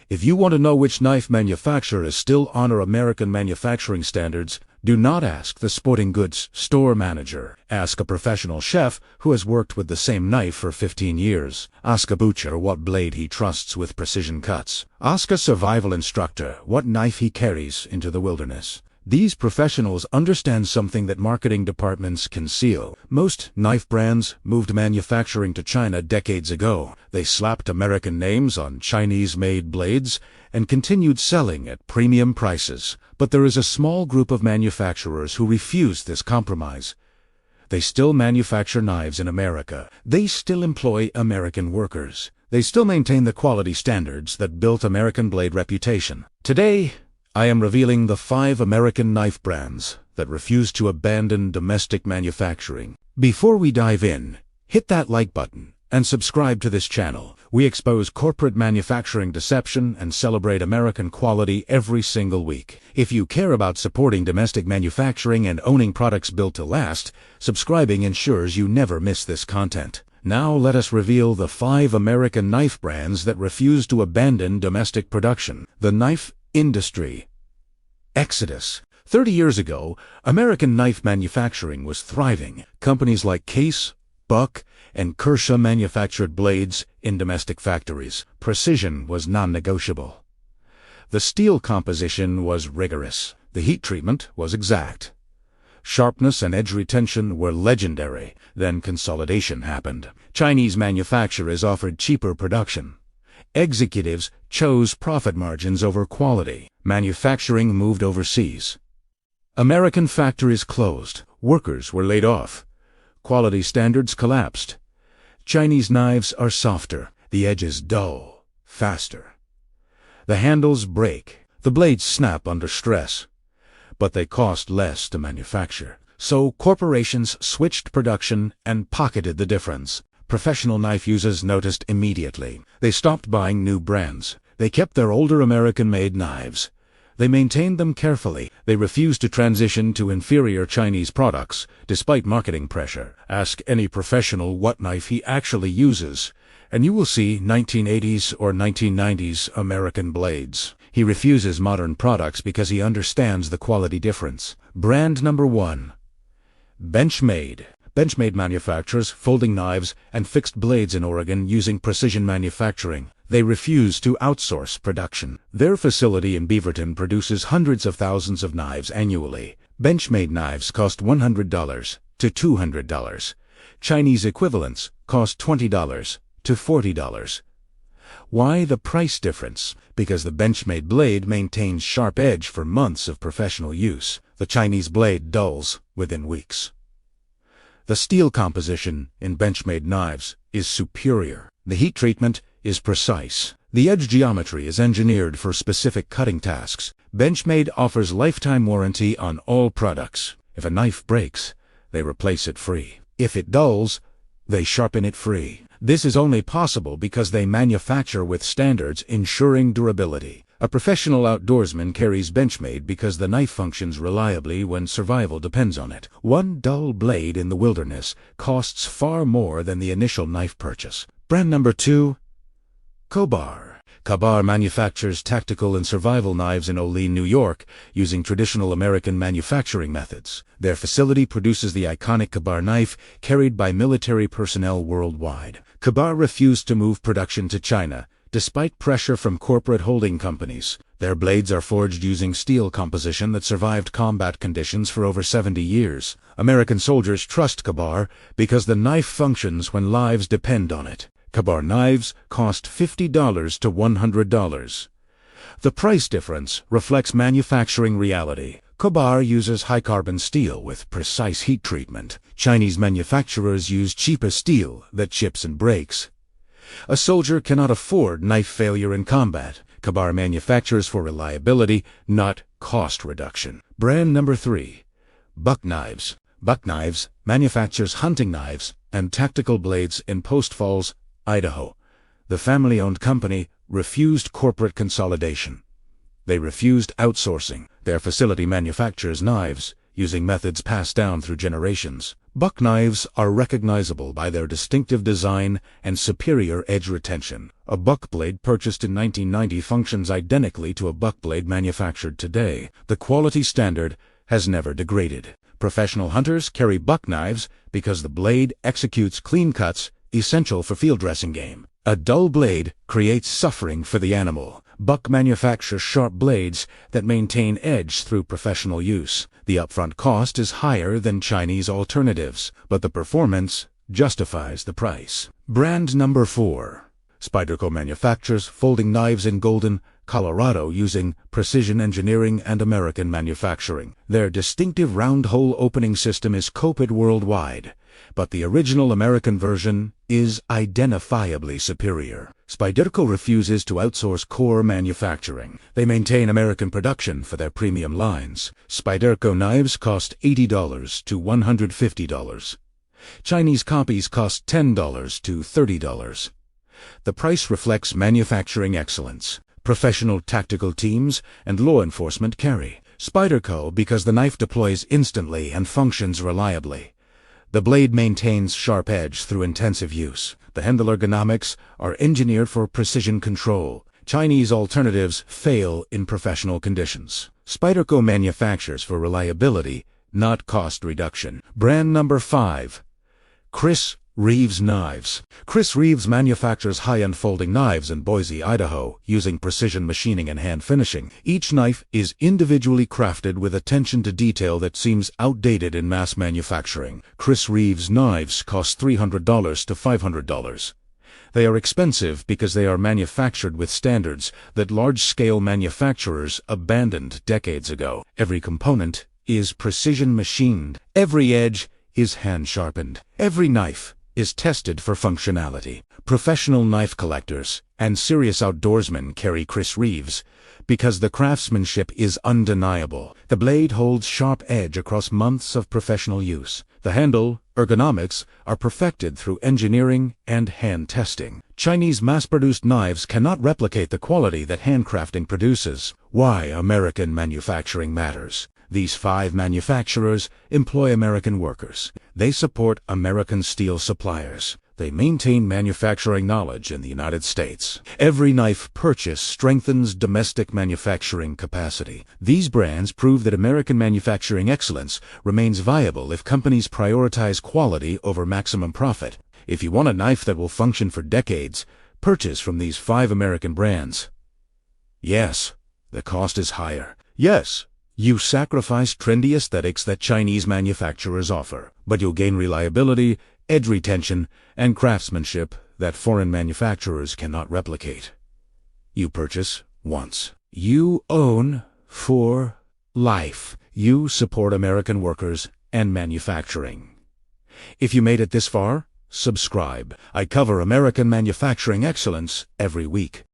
If you want to know which knife manufacturers still honor American manufacturing standards, do not ask the sporting goods store manager. Ask a professional chef who has worked with the same knife for 15 years. Ask a butcher what blade he trusts with precision cuts. Ask a survival instructor what knife he carries into the wilderness. These professionals understand something that marketing departments conceal. Most knife brands moved manufacturing to China decades ago. They slapped American names on Chinese-made blades and continued selling at premium prices. But there is a small group of manufacturers who refuse this compromise. They still manufacture knives in America. They still employ American workers. They still maintain the quality standards that built American blade reputation. Today, I am revealing the 5 American knife brands that refuse to abandon domestic manufacturing. Before we dive in, hit that like button and subscribe to this channel. We expose corporate manufacturing deception and celebrate American quality every single week. If you care about supporting domestic manufacturing and owning products built to last, subscribing ensures you never miss this content. Now let us reveal the 5 American knife brands that refuse to abandon domestic production. The knife industry. Exodus. 30 years ago, American knife manufacturing was thriving. Companies like Case, Buck, and Kershaw manufactured blades in domestic factories. Precision was non-negotiable. The steel composition was rigorous. The heat treatment was exact. Sharpness and edge retention were legendary. Then consolidation happened. Chinese manufacturers offered cheaper production. Executives chose profit margins over quality. Manufacturing moved overseas. American factories closed. Workers were laid off. Quality standards collapsed. Chinese knives are softer. The edges dull, faster. The handles break. The blades snap under stress. But they cost less to manufacture. So corporations switched production and pocketed the difference. Professional knife users noticed immediately. They stopped buying new brands. They kept their older American-made knives. They maintained them carefully. They refused to transition to inferior Chinese products, despite marketing pressure. Ask any professional what knife he actually uses, and you will see 1980s or 1990s American blades. He refuses modern products because he understands the quality difference. Brand number 1. Benchmade. Benchmade manufactures folding knives and fixed blades in Oregon using precision manufacturing. They refuse to outsource production. Their facility in Beaverton produces hundreds of thousands of knives annually. Benchmade knives cost $100 to $200. Chinese equivalents cost $20 to $40. Why the price difference? Because the Benchmade blade maintains sharp edge for months of professional use. The Chinese blade dulls within weeks. The steel composition in Benchmade knives is superior. The heat treatment is precise. The edge geometry is engineered for specific cutting tasks. Benchmade offers lifetime warranty on all products. If a knife breaks, they replace it free. If it dulls, they sharpen it free. This is only possible because they manufacture with standards ensuring durability. A professional outdoorsman carries Benchmade because the knife functions reliably when survival depends on it. One dull blade in the wilderness costs far more than the initial knife purchase. Brand number 2. Kobar. Kobar manufactures tactical and survival knives in Olean, New York, using traditional American manufacturing methods. Their facility produces the iconic Kobar knife carried by military personnel worldwide. Kobar refused to move production to China, despite pressure from corporate holding companies. Their blades are forged using steel composition that survived combat conditions for over 70 years. American soldiers trust Kobar because the knife functions when lives depend on it. Kobar knives cost $50 to $100. The price difference reflects manufacturing reality. Kobar uses high-carbon steel with precise heat treatment. Chinese manufacturers use cheaper steel that chips and breaks. A soldier cannot afford knife failure in combat. Kobar manufactures for reliability, not cost reduction. Brand number 3. Buck Knives. Buck Knives manufactures hunting knives and tactical blades in Post Falls, Idaho. The family-owned company refused corporate consolidation. They refused outsourcing. Their facility manufactures knives using methods passed down through generations. Buck knives are recognizable by their distinctive design and superior edge retention. A buck blade purchased in 1990 functions identically to a buck blade manufactured today. The quality standard has never degraded. Professional hunters carry buck knives because the blade executes clean cuts essential for field dressing game. A dull blade creates suffering for the animal. Buck manufactures sharp blades that maintain edge through professional use. The upfront cost is higher than Chinese alternatives, but the performance justifies the price. Brand number 4. Spyderco manufactures folding knives in Golden, Colorado using precision engineering and American manufacturing. Their distinctive round-hole opening system is copied worldwide, but the original American version is identifiably superior. Spyderco refuses to outsource core manufacturing. They maintain American production for their premium lines. Spyderco knives cost $80 to $150. Chinese copies cost $10 to $30. The price reflects manufacturing excellence. Professional tactical teams and law enforcement carry Spyderco because the knife deploys instantly and functions reliably. The blade maintains sharp edge through intensive use. The handle ergonomics are engineered for precision control. Chinese alternatives fail in professional conditions. Spyderco manufactures for reliability, not cost reduction. Brand number 5. Chris Reeves Knives. Chris Reeves manufactures high-end folding knives in Boise, Idaho, using precision machining and hand finishing. Each knife is individually crafted with attention to detail that seems outdated in mass manufacturing. Chris Reeves knives cost $300 to $500. They are expensive because they are manufactured with standards that large-scale manufacturers abandoned decades ago. Every component is precision machined. Every edge is hand-sharpened. Every knife is tested for functionality. Professional knife collectors and serious outdoorsmen carry Chris Reeves because the craftsmanship is undeniable. The blade holds sharp edge across months of professional use. The handle ergonomics are perfected through engineering and hand testing. Chinese mass-produced knives cannot replicate the quality that handcrafting produces. Why American manufacturing matters. These 5 manufacturers employ American workers. They support American steel suppliers. They maintain manufacturing knowledge in the United States. Every knife purchase strengthens domestic manufacturing capacity. These brands prove that American manufacturing excellence remains viable if companies prioritize quality over maximum profit. If you want a knife that will function for decades, purchase from these 5 American brands. Yes, the cost is higher. Yes, you sacrifice trendy aesthetics that Chinese manufacturers offer, but you'll gain reliability, edge retention, and craftsmanship that foreign manufacturers cannot replicate. You purchase once. You own for life. You support American workers and manufacturing. If you made it this far, subscribe. I cover American manufacturing excellence every week.